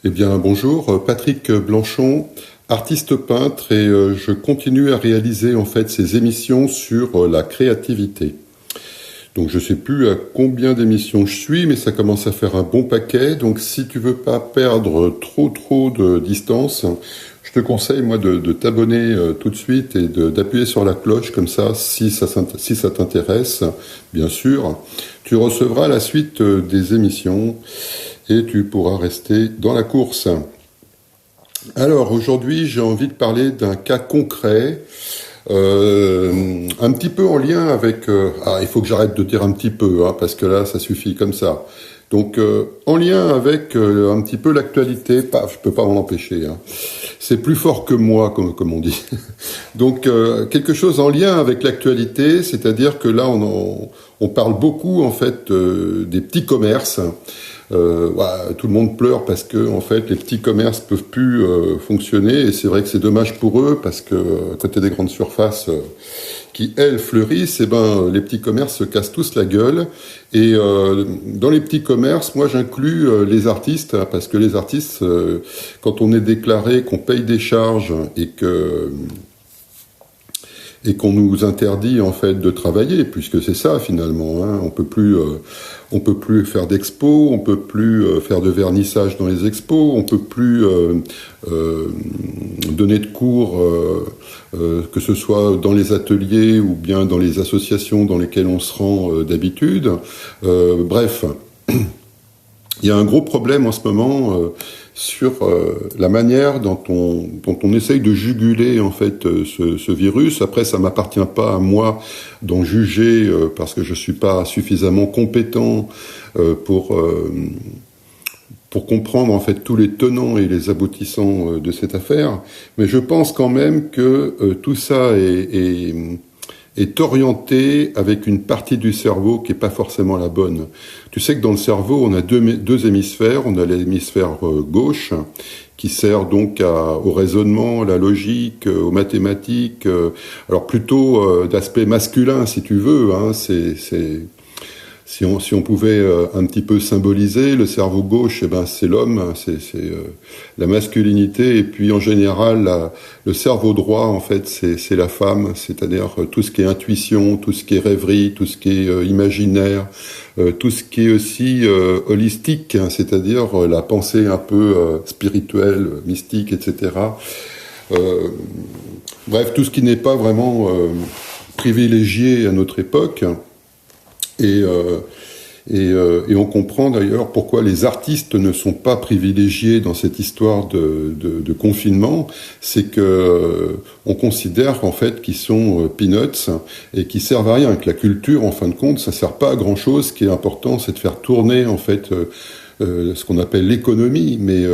Eh bien, bonjour, Patrick Blanchon, artiste peintre, et je continue à réaliser en fait ces émissions sur la créativité. Donc je sais plus à combien d'émissions je suis, mais ça commence à faire un bon paquet. Donc si tu veux pas perdre trop de distance, je te conseille moi de t'abonner tout de suite et d'appuyer sur la cloche, comme ça, si ça t'intéresse, bien sûr, tu recevras la suite des émissions et tu pourras rester dans la course. Alors aujourd'hui, j'ai envie de parler d'un cas concret, un petit peu en lien avec... il faut que j'arrête de dire un petit peu, parce que là, ça suffit comme ça. Donc, en lien avec un petit peu l'actualité, je peux pas m'en empêcher. C'est plus fort que moi, comme on dit. Donc, quelque chose en lien avec l'actualité, c'est-à-dire que là, on parle beaucoup, en fait, des petits commerces. Tout le monde pleure parce que en fait les petits commerces peuvent plus fonctionner, et c'est vrai que c'est dommage pour eux parce que à côté des grandes surfaces qui elles fleurissent, les petits commerces se cassent tous la gueule. Et dans les petits commerces, moi j'inclus les artistes, parce que les artistes, quand on est déclaré, qu'on paye des charges et qu'on nous interdit en fait de travailler, puisque c'est ça finalement, on peut plus faire d'expos, on peut plus faire de vernissage dans les expos, on peut plus donner de cours, que ce soit dans les ateliers ou bien dans les associations dans lesquelles on se rend d'habitude. Bref, il y a un gros problème en ce moment sur la manière dont on essaye de juguler en fait ce virus. Après, ça m'appartient pas à moi d'en juger parce que je suis pas suffisamment compétent pour comprendre en fait tous les tenants et les aboutissants de cette affaire. Mais je pense quand même que tout ça est orienté avec une partie du cerveau qui est pas forcément la bonne. Tu sais que dans le cerveau, on a deux hémisphères. On a l'hémisphère gauche, qui sert donc au raisonnement, à la logique, aux mathématiques. Alors plutôt d'aspect masculin, si tu veux. Si on pouvait un petit peu symboliser, le cerveau gauche, c'est l'homme, c'est la masculinité, et puis en général, le cerveau droit, en fait, c'est la femme, c'est-à-dire tout ce qui est intuition, tout ce qui est rêverie, tout ce qui est imaginaire, tout ce qui est aussi holistique, c'est-à-dire la pensée un peu spirituelle, mystique, etc. Bref, tout ce qui n'est pas vraiment privilégié à notre époque. Et on comprend d'ailleurs pourquoi les artistes ne sont pas privilégiés dans cette histoire de confinement. C'est que on considère en fait qu'ils sont peanuts et qu'ils servent à rien, que la culture, en fin de compte, ça sert pas à grand chose. Ce qui est important, c'est de faire tourner en fait ce qu'on appelle l'économie, mais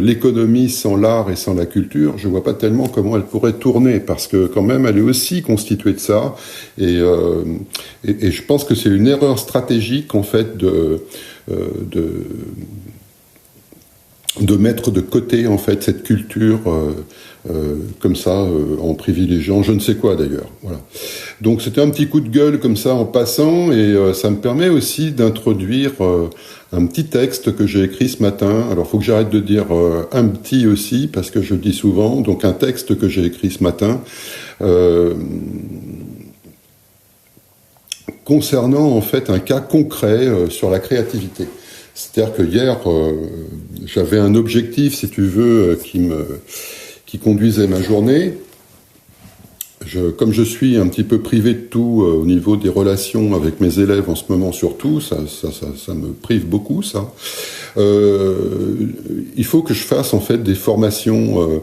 l'économie sans l'art et sans la culture, je vois pas tellement comment elle pourrait tourner, parce que quand même elle est aussi constituée de ça, et je pense que c'est une erreur stratégique en fait de mettre de côté en fait cette culture comme ça en privilégiant je ne sais quoi d'ailleurs. Voilà. Donc c'était un petit coup de gueule comme ça en passant, et ça me permet aussi d'introduire un petit texte que j'ai écrit ce matin. Alors faut que j'arrête de dire un petit aussi, parce que je le dis souvent. Donc un texte que j'ai écrit ce matin concernant en fait un cas concret sur la créativité. C'est-à-dire que hier, j'avais un objectif, si tu veux, qui conduisait ma journée. Comme je suis un petit peu privé de tout au niveau des relations avec mes élèves en ce moment, surtout, ça me prive beaucoup, ça. Il faut que je fasse en fait des formations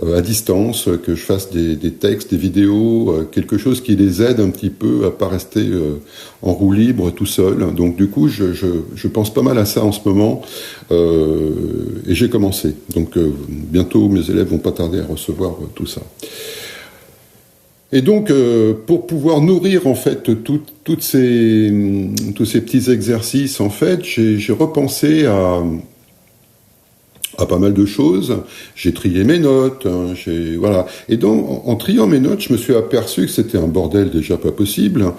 à distance, que je fasse des textes, des vidéos, quelque chose qui les aide un petit peu à pas rester en roue libre tout seul. Donc du coup, je pense pas mal à ça en ce moment, et j'ai commencé. Donc bientôt, mes élèves vont pas tarder à recevoir tout ça. Et donc, pour pouvoir nourrir en fait tous ces petits exercices, en fait, j'ai repensé à à pas mal de choses. J'ai trié mes notes, hein, voilà. Et donc, en triant mes notes, je me suis aperçu que c'était un bordel déjà pas possible.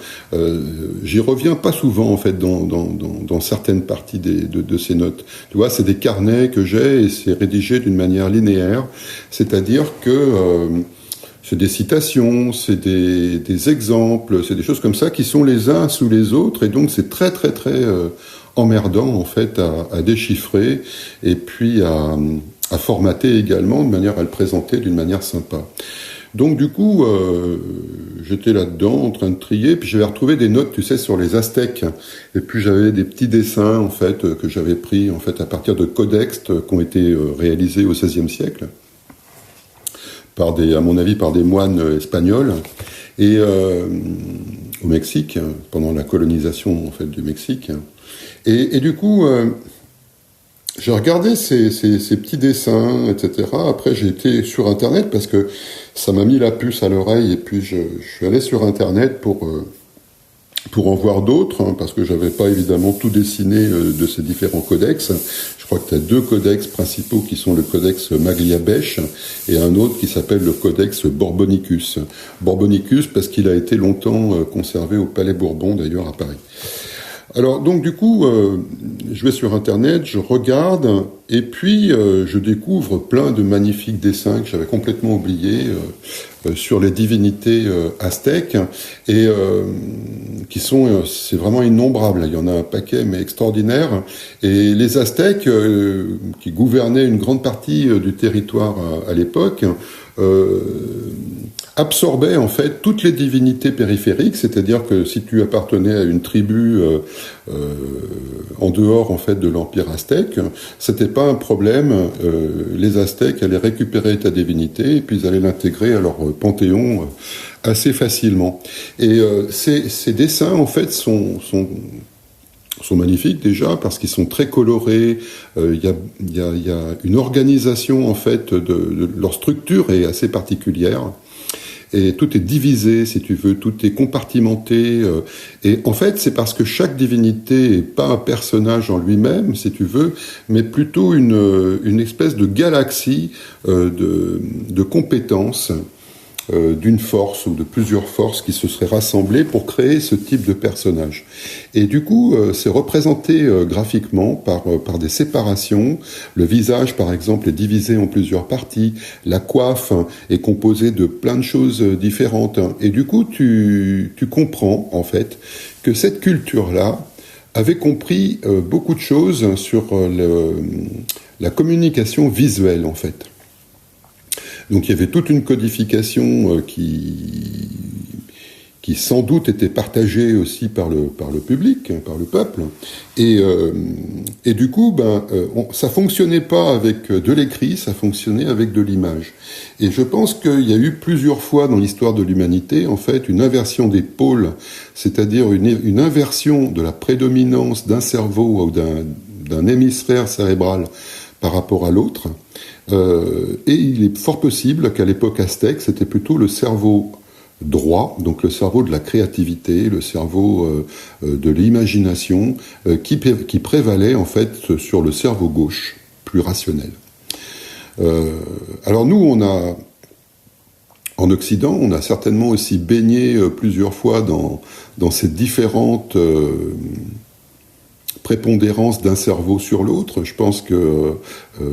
J'y reviens pas souvent, en fait, dans certaines parties de ces notes. Tu vois, c'est des carnets que j'ai et c'est rédigé d'une manière linéaire. C'est-à-dire que c'est des citations, c'est des exemples, c'est des choses comme ça qui sont les uns sous les autres. Et donc, c'est très, très, très emmerdant, en fait, à déchiffrer et puis à formater également, de manière à le présenter d'une manière sympa. Donc du coup, j'étais là-dedans en train de trier, puis j'avais retrouvé des notes, tu sais, sur les Aztèques, et puis j'avais des petits dessins en fait que j'avais pris en fait à partir de codex qui ont été réalisés au XVIe siècle, à mon avis, par des moines espagnols, et au Mexique pendant la colonisation en fait du Mexique, et du coup. J'ai regardé ces petits dessins, etc. Après, j'ai été sur Internet parce que ça m'a mis la puce à l'oreille et puis je suis allé sur Internet pour en voir d'autres, hein, parce que j'avais pas évidemment tout dessiné de ces différents codex. Je crois que tu as 2 codex principaux qui sont le codex Magliabeche et un autre qui s'appelle le codex Borbonicus. Borbonicus parce qu'il a été longtemps conservé au Palais Bourbon, d'ailleurs, à Paris. Alors, donc, du coup, je vais sur Internet, je regarde, et puis je découvre plein de magnifiques dessins que j'avais complètement oubliés sur les divinités aztèques, et c'est vraiment innombrable. Il y en a un paquet, mais extraordinaire. Et les Aztèques, qui gouvernaient une grande partie du territoire à l'époque, absorbait en fait toutes les divinités périphériques, c'est-à-dire que si tu appartenais à une tribu en dehors en fait de l'empire aztèque, c'était pas un problème. Les Aztèques allaient récupérer ta divinité et puis ils allaient l'intégrer à leur panthéon assez facilement. Et ces dessins en fait sont magnifiques déjà parce qu'ils sont très colorés. Il y a une organisation en fait de leur structure est assez particulière. Et tout est divisé, si tu veux, tout est compartimenté. Et en fait, c'est parce que chaque divinité n'est pas un personnage en lui-même, si tu veux, mais plutôt une espèce de galaxie de compétences, d'une force ou de plusieurs forces qui se seraient rassemblées pour créer ce type de personnage. Et du coup, c'est représenté graphiquement par des séparations. Le visage, par exemple, est divisé en plusieurs parties. La coiffe est composée de plein de choses différentes. Et du coup, tu comprends, en fait, que cette culture-là avait compris beaucoup de choses sur la communication visuelle, en fait. Donc il y avait toute une codification qui sans doute était partagée aussi par le public, par le peuple. Et du coup, ça fonctionnait pas avec de l'écrit, ça fonctionnait avec de l'image. Et je pense qu'il y a eu plusieurs fois dans l'histoire de l'humanité, en fait, une inversion des pôles, c'est-à-dire une inversion de la prédominance d'un cerveau ou d'un hémisphère cérébral par rapport à l'autre. Et il est fort possible qu'à l'époque aztèque, c'était plutôt le cerveau droit, donc le cerveau de la créativité, le cerveau de l'imagination, qui prévalait en fait sur le cerveau gauche, plus rationnel. Alors nous, en Occident, on a certainement aussi baigné plusieurs fois dans ces différentes prépondérance d'un cerveau sur l'autre. Je pense que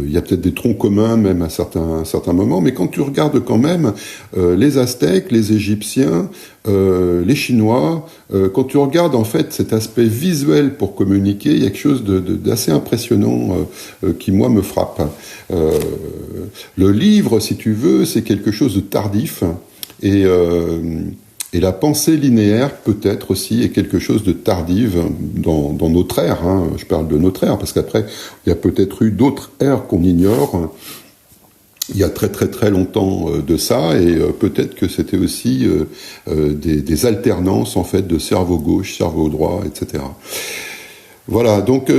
il y a peut-être des troncs communs même à certains moments, mais quand tu regardes quand même les Aztèques, les Égyptiens, les Chinois, quand tu regardes en fait cet aspect visuel pour communiquer, il y a quelque chose d'assez impressionnant qui moi me frappe. Le livre, si tu veux, c'est quelque chose de tardif et la pensée linéaire, peut-être aussi, est quelque chose de tardif dans notre ère. Hein. Je parle de notre ère, parce qu'après, il y a peut-être eu d'autres ères qu'on ignore. Il y a très très très longtemps de ça, et peut-être que c'était aussi des alternances, en fait, de cerveau gauche, cerveau droit, etc. Voilà, donc...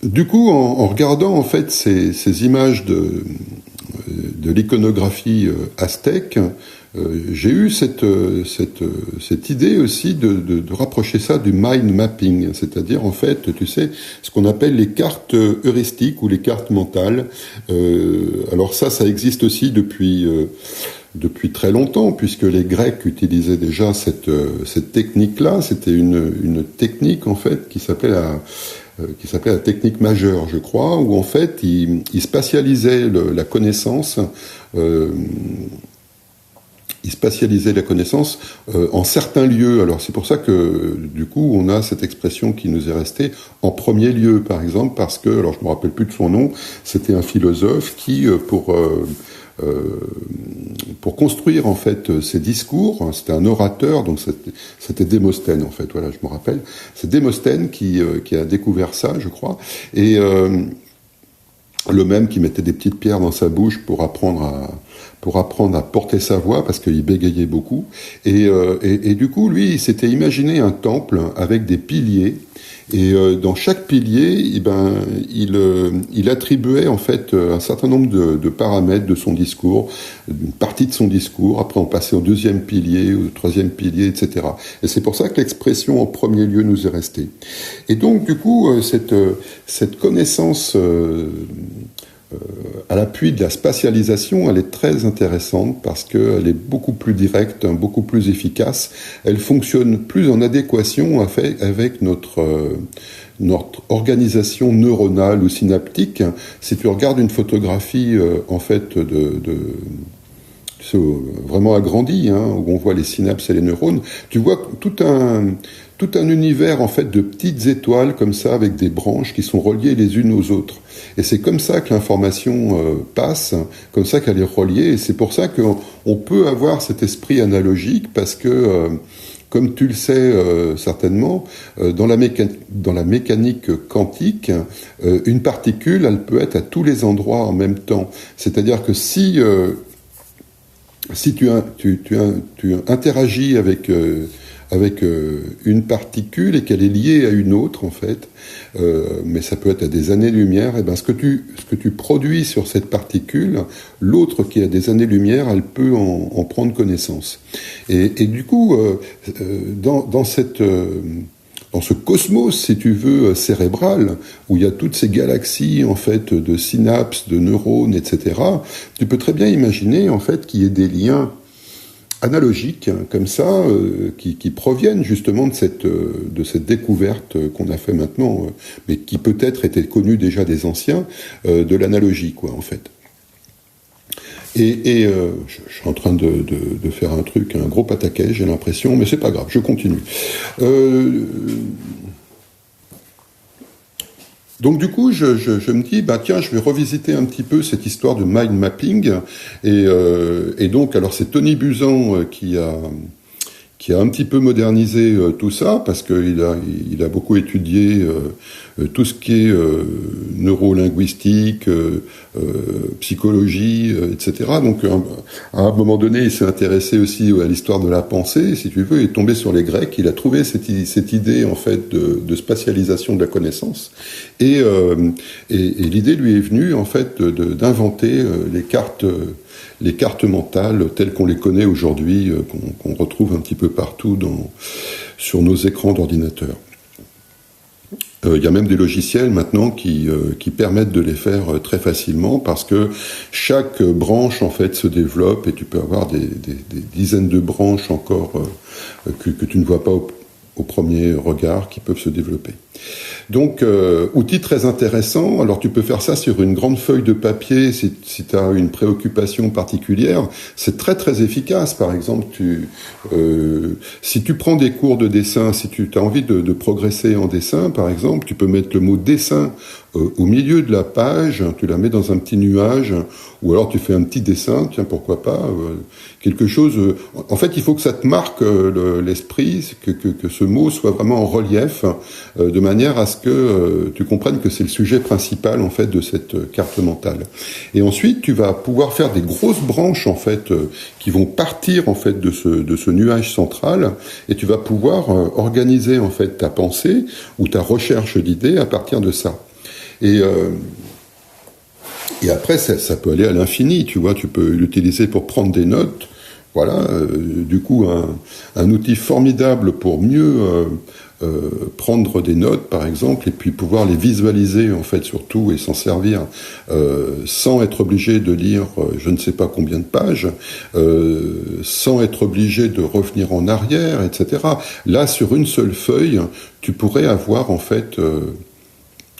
du coup, en regardant, en fait, ces images de l'iconographie aztèque, j'ai eu cette idée aussi de rapprocher ça du mind mapping, c'est-à-dire en fait, tu sais, ce qu'on appelle les cartes heuristiques ou les cartes mentales. Alors ça existe aussi depuis très longtemps, puisque les Grecs utilisaient déjà cette technique-là. C'était une technique en fait qui s'appelait la technique majeure, je crois, où en fait ils spatialisaient la connaissance. Ils spatialisaient la connaissance en certains lieux. Alors c'est pour ça que du coup on a cette expression qui nous est restée en premier lieu, par exemple, parce que, alors je me rappelle plus de son nom, c'était un philosophe qui pour construire en fait ses discours, c'était un orateur, donc c'était Démosthène en fait, voilà, je me rappelle. C'est Démosthène qui a découvert ça, je crois, et le même qui mettait des petites pierres dans sa bouche pour apprendre à porter sa voix, parce qu'il bégayait beaucoup. Et du coup, lui, il s'était imaginé un temple avec des piliers. Et dans chaque pilier, eh ben, il attribuait en fait un certain nombre de paramètres de son discours, une partie de son discours. Après, on passait au deuxième pilier, au troisième pilier, etc. Et c'est pour ça que l'expression en premier lieu nous est restée. Et donc, du coup, cette connaissance à l'appui de la spatialisation, elle est très intéressante parce qu'elle est beaucoup plus directe, beaucoup plus efficace. Elle fonctionne plus en adéquation avec notre organisation neuronale ou synaptique. Si tu regardes une photographie en fait vraiment agrandie, où on voit les synapses et les neurones, tu vois tout un univers en fait de petites étoiles comme ça avec des branches qui sont reliées les unes aux autres. Et c'est comme ça que l'information passe, comme ça qu'elle est reliée. Et c'est pour ça qu'on peut avoir cet esprit analogique parce que, comme tu le sais certainement, dans la mécanique quantique, une particule, elle peut être à tous les endroits en même temps. C'est-à-dire que si tu interagis avec une particule et qu'elle est liée à une autre en fait, mais ça peut être à des années-lumière, et ben ce que tu produis sur cette particule, l'autre qui est à des années-lumière, elle peut en prendre connaissance. Et du coup, dans ce cosmos, si tu veux, cérébral, où il y a toutes ces galaxies en fait de synapses, de neurones, etc., tu peux très bien imaginer en fait qu'il y ait des liens analogiques comme ça qui proviennent justement de cette découverte qu'on a fait maintenant, mais qui peut-être était connue déjà des anciens, de l'analogie, quoi, en fait. Et je suis en train de faire un gros pataquès, j'ai l'impression, mais c'est pas grave, je continue. Donc du coup, je me dis, tiens, je vais revisiter un petit peu cette histoire de mind mapping. Et donc, alors c'est Tony Buzan qui a un petit peu modernisé tout ça, parce qu'il a beaucoup étudié tout ce qui est neurolinguistique, psychologie, etc. Donc, à un moment donné, il s'est intéressé aussi à l'histoire de la pensée, si tu veux, il est tombé sur les Grecs, il a trouvé cette idée, en fait, de spatialisation de la connaissance, et l'idée lui est venue, en fait, d'inventer les cartes mentales telles qu'on les connaît aujourd'hui, qu'on retrouve un petit peu partout sur nos écrans d'ordinateur. Il y a même des logiciels maintenant qui permettent de les faire très facilement, parce que chaque branche en fait se développe, et tu peux avoir des dizaines de branches encore que tu ne vois pas au premier regard, qui peuvent se développer. Donc, outil très intéressant. Alors, tu peux faire ça sur une grande feuille de papier si tu as une préoccupation particulière. C'est très, très efficace. Par exemple, si tu prends des cours de dessin, si tu as envie de progresser en dessin, par exemple, tu peux mettre le mot dessin au milieu de la page, tu la mets dans un petit nuage, ou alors tu fais un petit dessin, tiens, pourquoi pas, quelque chose... en fait, il faut que ça te marque l'esprit, que ce mot soit vraiment en relief, de manière à ce que tu comprennes que c'est le sujet principal, en fait, de cette carte mentale. Et ensuite, tu vas pouvoir faire des grosses branches, en fait, qui vont partir, en fait, de ce nuage central, et tu vas pouvoir organiser, en fait, ta pensée ou ta recherche d'idées à partir de ça. Et après, ça peut aller à l'infini, tu vois, tu peux l'utiliser pour prendre des notes, Voilà, du coup, un outil formidable pour mieux prendre des notes, par exemple, et puis pouvoir les visualiser, en fait, surtout, et s'en servir sans être obligé de lire je ne sais pas combien de pages, sans être obligé de revenir en arrière, etc. Là, sur une seule feuille, tu pourrais avoir, en fait,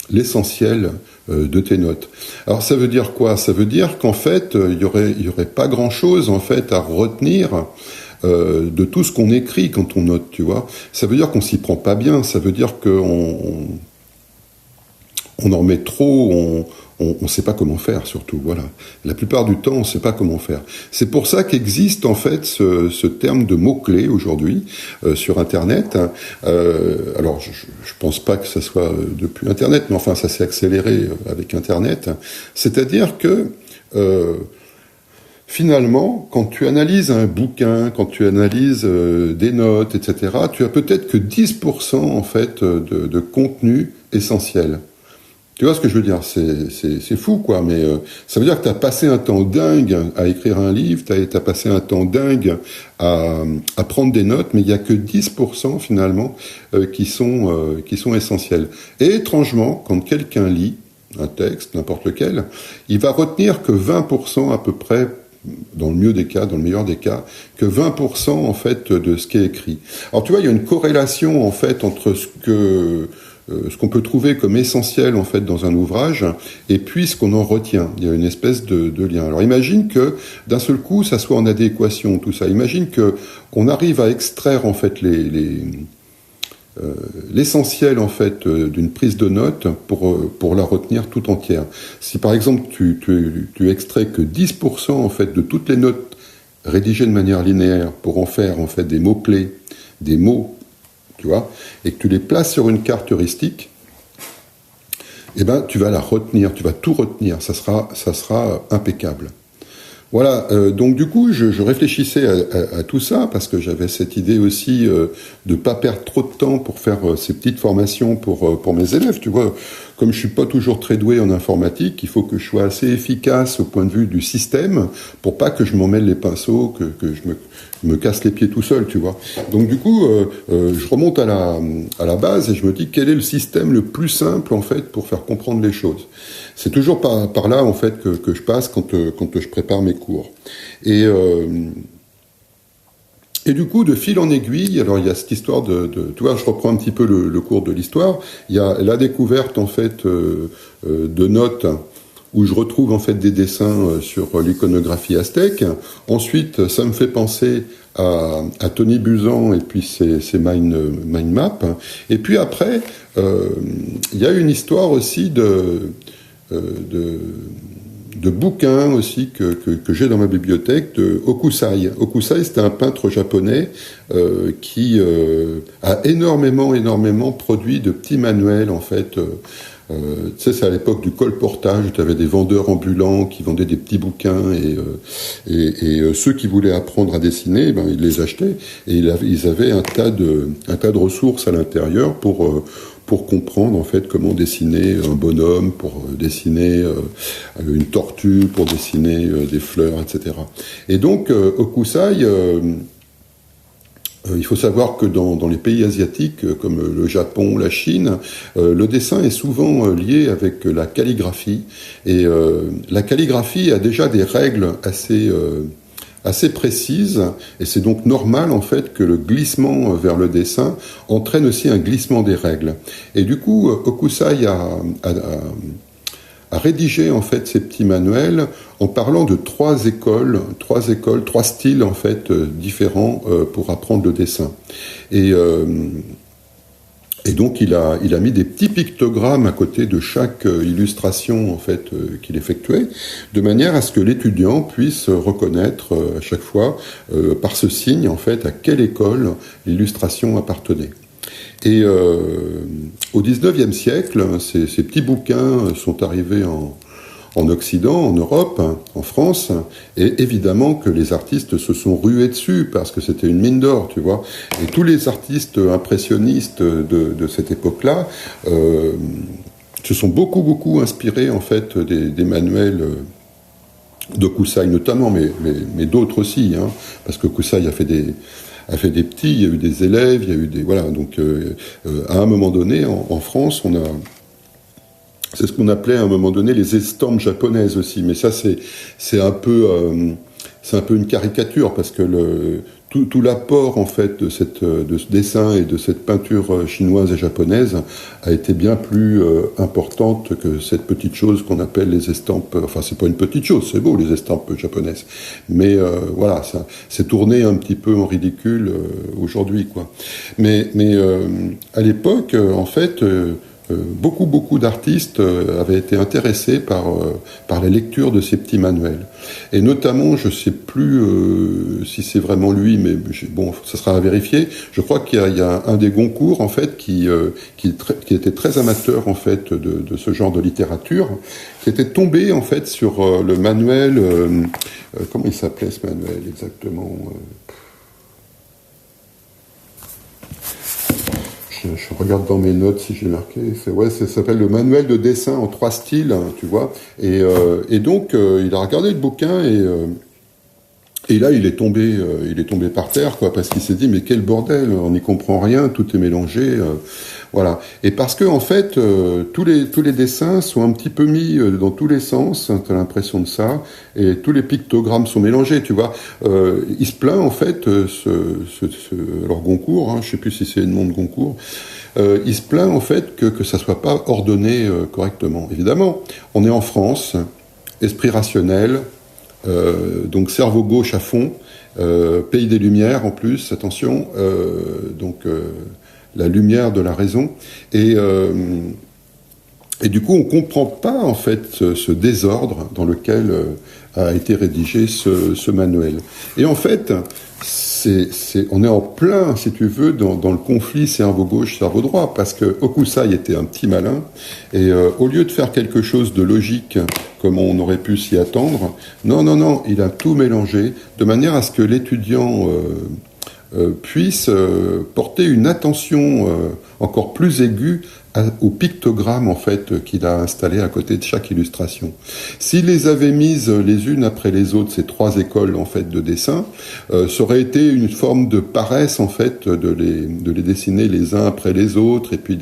l'essentiel de tes notes. Alors ça veut dire quoi? Ça veut dire qu'en fait, il y aurait pas grand-chose en fait à retenir de tout ce qu'on écrit quand on note, tu vois. Ça veut dire qu'on s'y prend pas bien. Ça veut dire qu'on en met trop. On sait pas comment faire, surtout. Voilà. La plupart du temps, on sait pas comment faire. C'est pour ça qu'existe en fait ce terme de mots-clés aujourd'hui sur Internet. Alors, je pense pas que ça soit depuis Internet, mais enfin, ça s'est accéléré avec Internet. C'est-à-dire que finalement, quand tu analyses un bouquin, quand tu analyses des notes, etc., tu as peut-être que 10% en fait de contenu essentiel. Tu vois ce que je veux dire? C'est fou, quoi, mais ça veut dire que tu as passé un temps dingue à écrire un livre, tu as passé un temps dingue à prendre des notes, mais il n'y a que 10% finalement qui sont essentiels. Et étrangement, quand quelqu'un lit un texte, n'importe lequel, il va retenir que 20% à peu près, dans le mieux des cas, dans le meilleur des cas, que 20% en fait de ce qui est écrit. Alors tu vois, il y a une corrélation en fait entre ce qu'on peut trouver comme essentiel en fait dans un ouvrage et puis ce qu'on en retient. Il y a une espèce de lien. Alors imagine que d'un seul coup ça soit en adéquation tout ça. Imagine que qu'on arrive à extraire en fait l'essentiel en fait d'une prise de note pour la retenir tout entière. Si par exemple tu extrais que 10% en fait de toutes les notes rédigées de manière linéaire pour en faire en fait des mots clés, des mots, tu vois, et que tu les places sur une carte heuristique, eh ben tu vas la retenir, tu vas tout retenir, ça sera impeccable. Voilà, donc du coup, je réfléchissais à tout ça, parce que j'avais cette idée aussi de ne pas perdre trop de temps pour faire ces petites formations pour mes élèves, tu vois. Comme je suis pas toujours très doué en informatique, il faut que je sois assez efficace au point de vue du système, pour pas que je m'en mêle les pinceaux, que je me casse les pieds tout seul, tu vois. Donc du coup, je remonte à la base et je me dis quel est le système le plus simple, en fait, pour faire comprendre les choses. C'est toujours par là, en fait, que je passe quand je prépare mes cours. Et du coup, de fil en aiguille, alors il y a cette histoire tu vois, je reprends un petit peu le cours de l'histoire, il y a la découverte, en fait, de notes où je retrouve, en fait, des dessins sur l'iconographie aztèque. Ensuite, ça me fait penser à Tony Buzan et puis ses mind maps. Et puis après, il y a une histoire aussi de bouquins aussi que j'ai dans ma bibliothèque de Hokusai. Hokusai, c'était un peintre japonais qui a énormément produit de petits manuels, en fait. Tu sais, c'est à l'époque du colportage, tu avais des vendeurs ambulants qui vendaient des petits bouquins et ceux qui voulaient apprendre à dessiner, ben, ils les achetaient et ils avaient un tas de ressources à l'intérieur pour comprendre en fait comment dessiner un bonhomme, pour dessiner une tortue, pour dessiner des fleurs, etc. Et donc Hokusai, il faut savoir que dans les pays asiatiques comme le Japon, la Chine, le dessin est souvent lié avec la calligraphie. Et la calligraphie a déjà des règles assez précises, et c'est donc normal en fait que le glissement vers le dessin entraîne aussi un glissement des règles. Et du coup, Hokusai a rédigé en fait ces petits manuels en parlant de trois styles en fait différents pour apprendre le dessin. Et donc il a mis des petits pictogrammes à côté de chaque illustration en fait qu'il effectuait, de manière à ce que l'étudiant puisse reconnaître à chaque fois par ce signe en fait à quelle école l'illustration appartenait. Et au XIXe siècle, ces petits bouquins sont arrivés en Occident, en Europe, en France, et évidemment que les artistes se sont rués dessus parce que c'était une mine d'or, tu vois. Et tous les artistes impressionnistes de cette époque-là se sont beaucoup inspirés en fait des manuels de Kusai notamment, mais d'autres aussi, hein, parce que Kusai a fait des petits, il y a eu des élèves, il y a eu des voilà. Donc à un moment donné, en France, c'est ce qu'on appelait à un moment donné les estampes japonaises aussi, mais ça c'est un peu une caricature parce que tout l'apport en fait de ce dessin et de cette peinture chinoise et japonaise a été bien plus importante que cette petite chose qu'on appelle les estampes. Enfin, c'est pas une petite chose, c'est beau les estampes japonaises, mais voilà, ça c'est tourné un petit peu en ridicule aujourd'hui, quoi. Mais à l'époque, en fait. Beaucoup d'artistes avaient été intéressés par la lecture de ces petits manuels. Et notamment, je sais plus si c'est vraiment lui, mais bon, ça sera à vérifier. Je crois qu'il y a un des Goncourt, en fait, qui était très amateur, en fait, de ce genre de littérature, qui était tombé, en fait, sur le manuel... comment il s'appelait, ce manuel, exactement je regarde dans mes notes si j'ai marqué. Ça s'appelle le manuel de dessin en 3 styles, hein, tu vois. Et donc il a regardé le bouquin et là il est tombé par terre, quoi, parce qu'il s'est dit mais quel bordel, on n'y comprend rien, tout est mélangé, voilà. Et parce que en fait tous les dessins sont un petit peu mis dans tous les sens, hein, t'as l'impression de ça, et tous les pictogrammes sont mélangés, tu vois. Il se plaint en fait, alors Goncourt, hein, je sais plus si c'est le nom de Goncourt. Il se plaint en fait que ça soit pas ordonné correctement. Évidemment, on est en France, esprit rationnel. Donc cerveau gauche à fond, pays des Lumières en plus, attention, donc la lumière de la raison, et du coup on comprend pas en fait ce désordre dans lequel a été rédigé ce manuel. Et en fait, on est en plein, si tu veux, dans le conflit cerveau gauche, cerveau droit, parce que Hokusai était un petit malin, et au lieu de faire quelque chose de logique, comme on aurait pu s'y attendre, non, il a tout mélangé, de manière à ce que l'étudiant puisse porter une attention encore plus aiguë aux pictogrammes en fait qu'il a installés à côté de chaque illustration. S'il les avait mises les unes après les autres, ces 3 écoles en fait de dessin, ça aurait été une forme de paresse en fait de les dessiner les uns après les autres et puis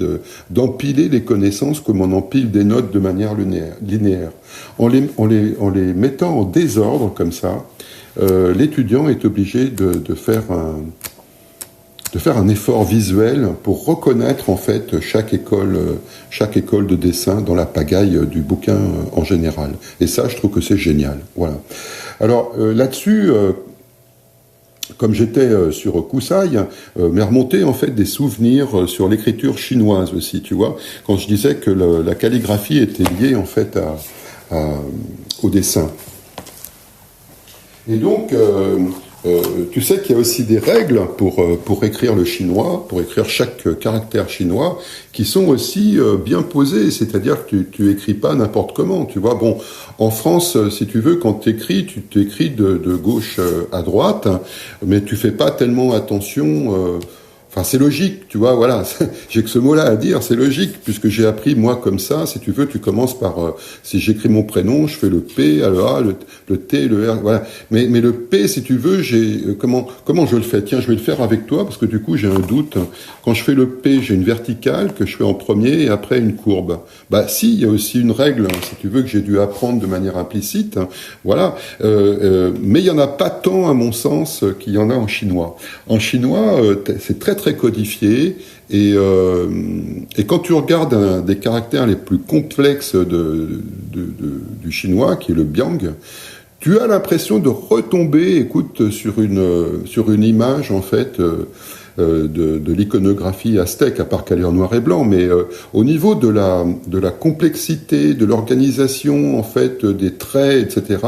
d'empiler les connaissances comme on empile des notes de manière linéaire. En les mettant en désordre comme ça, l'étudiant est obligé de faire un effort visuel pour reconnaître en fait chaque école de dessin dans la pagaille du bouquin en général. Et ça, je trouve que c'est génial. Voilà. Alors là-dessus, comme j'étais sur Kusai, m'est remonté en fait des souvenirs sur l'écriture chinoise aussi. Tu vois, quand je disais que la calligraphie était liée en fait au dessin. Et donc tu sais qu'il y a aussi des règles pour écrire le chinois, pour écrire chaque caractère chinois, qui sont aussi bien posées. C'est-à-dire que tu écris pas n'importe comment. Tu vois, bon, en France, si tu veux, quand tu écris de gauche à droite, mais tu fais pas tellement attention. Enfin, c'est logique, tu vois, voilà. J'ai que ce mot-là à dire, c'est logique, puisque j'ai appris, moi, comme ça, si tu veux, tu commences par, si j'écris mon prénom, je fais le P, le A, le T, le R, voilà. Mais le P, si tu veux, comment je le fais? Tiens, je vais le faire avec toi, parce que du coup, j'ai un doute. Quand je fais le P, j'ai une verticale que je fais en premier, et après une courbe. Bah, si, il y a aussi une règle, si tu veux, que j'ai dû apprendre de manière implicite, voilà. Mais il y en a pas tant, à mon sens, qu'il y en a en chinois. En chinois, c'est très codifié et quand tu regardes des caractères les plus complexes du chinois, qui est le biang, tu as l'impression de retomber, écoute, sur une image en fait de l'iconographie aztèque, à part qu'elle est en noir et blanc, mais au niveau de la complexité, de l'organisation en fait des traits, etc.,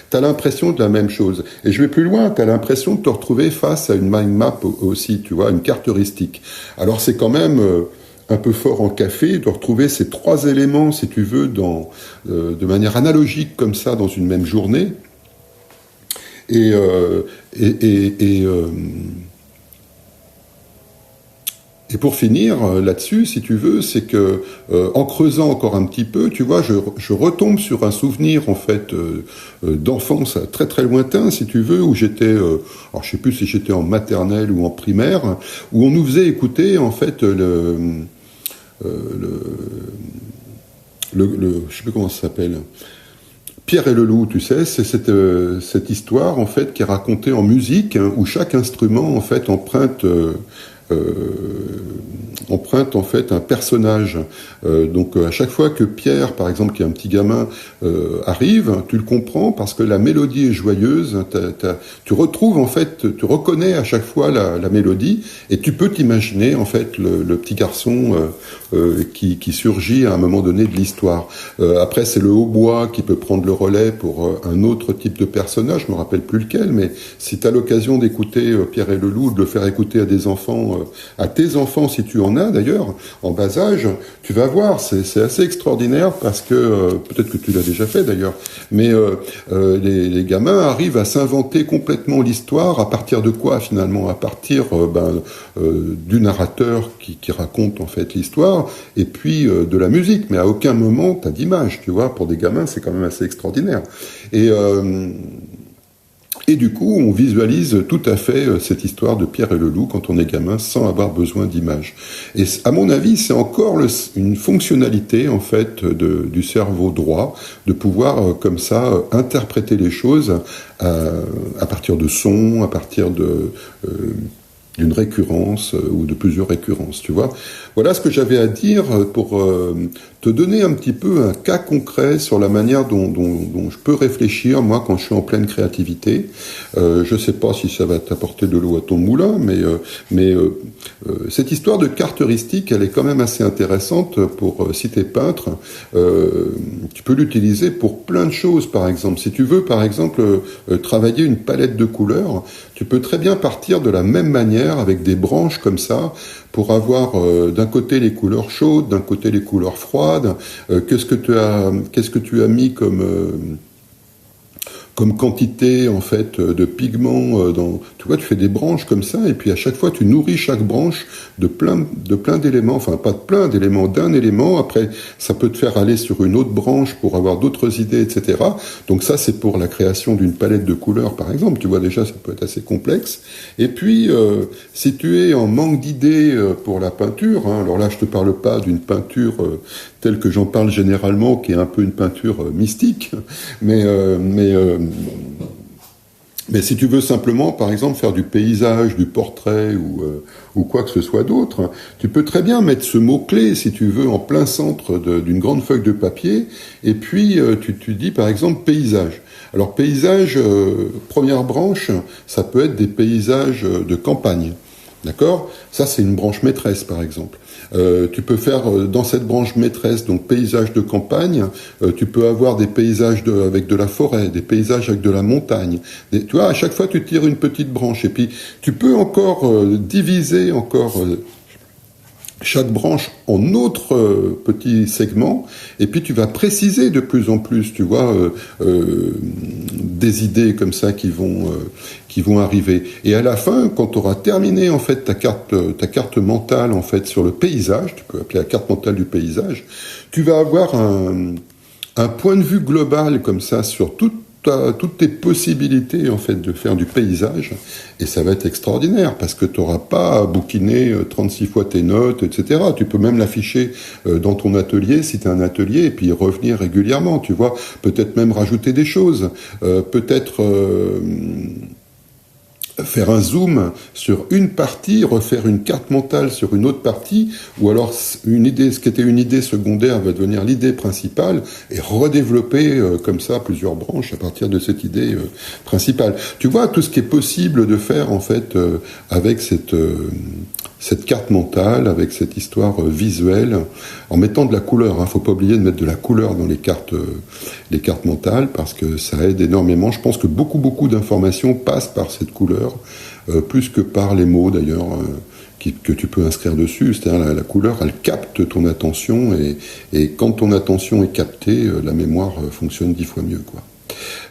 t'as l'impression de la même chose. Et je vais plus loin, t'as l'impression de te retrouver face à une mind map aussi, tu vois, une carte heuristique. Alors c'est quand même un peu fort en café de retrouver ces 3 éléments, si tu veux, de manière analogique comme ça dans une même journée. Et pour finir là-dessus, si tu veux, c'est que en creusant encore un petit peu, tu vois, je retombe sur un souvenir en fait d'enfance très très lointain, si tu veux, où j'étais, alors je sais plus si j'étais en maternelle ou en primaire, où on nous faisait écouter en fait je sais plus comment ça s'appelle. Pierre et le loup, tu sais, c'est cette histoire en fait qui est racontée en musique, hein, où chaque instrument en fait emprunte en fait un personnage. Donc à chaque fois que Pierre, par exemple, qui est un petit gamin, arrive, tu le comprends parce que la mélodie est joyeuse. Tu retrouves en fait, tu reconnais à chaque fois la mélodie et tu peux t'imaginer en fait le petit garçon qui surgit à un moment donné de l'histoire. Après, c'est le hautbois qui peut prendre le relais pour un autre type de personnage. Je me rappelle plus lequel, mais si tu as l'occasion d'écouter Pierre et le loup, de le faire écouter à des enfants, à tes enfants si tu en as d'ailleurs, en bas âge, tu vas voir, c'est assez extraordinaire parce que, peut-être que tu l'as déjà fait d'ailleurs, mais les gamins arrivent à s'inventer complètement l'histoire à partir de quoi finalement? À partir du narrateur qui raconte en fait l'histoire et puis de la musique, mais à aucun moment t'as d'image, tu vois, pour des gamins c'est quand même assez extraordinaire. Et du coup, on visualise tout à fait cette histoire de Pierre et le loup quand on est gamin sans avoir besoin d'images. Et à mon avis, c'est encore une fonctionnalité en fait du cerveau droit de pouvoir comme ça interpréter les choses à partir de sons, à partir d'une récurrence ou de plusieurs récurrences, tu vois. Voilà ce que j'avais à dire pour te donner un petit peu un cas concret sur la manière dont je peux réfléchir, moi, quand je suis en pleine créativité. Je sais pas si ça va t'apporter de l'eau à ton moulin, mais cette histoire de carte heuristique, elle est quand même assez intéressante pour, si t'es peintre, tu peux l'utiliser pour plein de choses, par exemple. Si tu veux, par exemple, travailler une palette de couleurs, tu peux très bien partir de la même manière, avec des branches comme ça, pour avoir d'un côté les couleurs chaudes, d'un côté les couleurs froides. Qu'est-ce que tu as mis comme quantité en fait de pigments tu vois, tu fais des branches comme ça et puis à chaque fois tu nourris chaque branche de plein d'éléments, enfin pas de plein d'éléments, d'un élément. Après ça peut te faire aller sur une autre branche pour avoir d'autres idées, etc. Donc ça c'est pour la création d'une palette de couleurs par exemple, tu vois, déjà ça peut être assez complexe. Et puis si tu es en manque d'idées pour la peinture, hein, alors là je te parle pas d'une peinture telle que j'en parle généralement, qui est un peu une peinture mystique, mais si tu veux simplement, par exemple, faire du paysage, du portrait ou quoi que ce soit d'autre, tu peux très bien mettre ce mot-clé, si tu veux, en plein centre d'une grande feuille de papier, et puis tu dis, par exemple, paysage. Alors, paysage, première branche, ça peut être des paysages de campagne. D'accord ? Ça, c'est une branche maîtresse, par exemple. Tu peux faire dans cette branche maîtresse, donc paysage de campagne, tu peux avoir des paysages avec de la forêt, des paysages avec de la montagne. Tu vois, à chaque fois, tu tires une petite branche. Et puis, tu peux encore diviser chaque branche en autres petits segments, et puis tu vas préciser de plus en plus, tu vois, des idées comme ça qui vont arriver. Et à la fin, quand tu auras terminé en fait ta carte mentale en fait sur le paysage, tu peux appeler la carte mentale du paysage, tu vas avoir un point de vue global comme ça sur toutes tes possibilités en fait de faire du paysage, et ça va être extraordinaire parce que tu n'auras pas à bouquiner 36 fois tes notes, etc. Tu peux même l'afficher dans ton atelier si tu as un atelier et puis y revenir régulièrement, tu vois, peut-être même rajouter des choses, peut-être faire un zoom sur une partie, refaire une carte mentale sur une autre partie, ou alors ce qui était une idée secondaire va devenir l'idée principale, et redévelopper comme ça plusieurs branches à partir de cette idée principale. Tu vois tout ce qui est possible de faire en fait avec cette carte mentale, avec cette histoire visuelle, en mettant de la couleur. Faut pas oublier de mettre de la couleur dans les cartes mentales, parce que ça aide énormément. Je pense que beaucoup d'informations passent par cette couleur, plus que par les mots d'ailleurs, que tu peux inscrire dessus. C'est-à-dire la couleur, elle capte ton attention, et quand ton attention est captée, la mémoire fonctionne 10 fois mieux, quoi.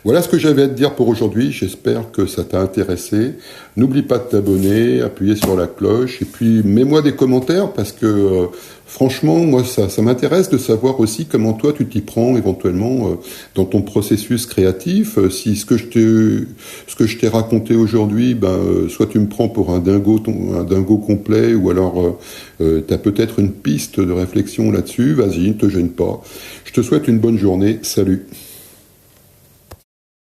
Voilà ce que j'avais à te dire pour aujourd'hui. J'espère que ça t'a intéressé. N'oublie pas de t'abonner, appuyer sur la cloche et puis mets-moi des commentaires parce que franchement, moi, ça m'intéresse de savoir aussi comment toi tu t'y prends éventuellement dans ton processus créatif. Si ce que je t'ai raconté aujourd'hui, soit tu me prends pour un dingo complet, ou alors t'as peut-être une piste de réflexion là-dessus. Vas-y, ne te gêne pas. Je te souhaite une bonne journée. Salut.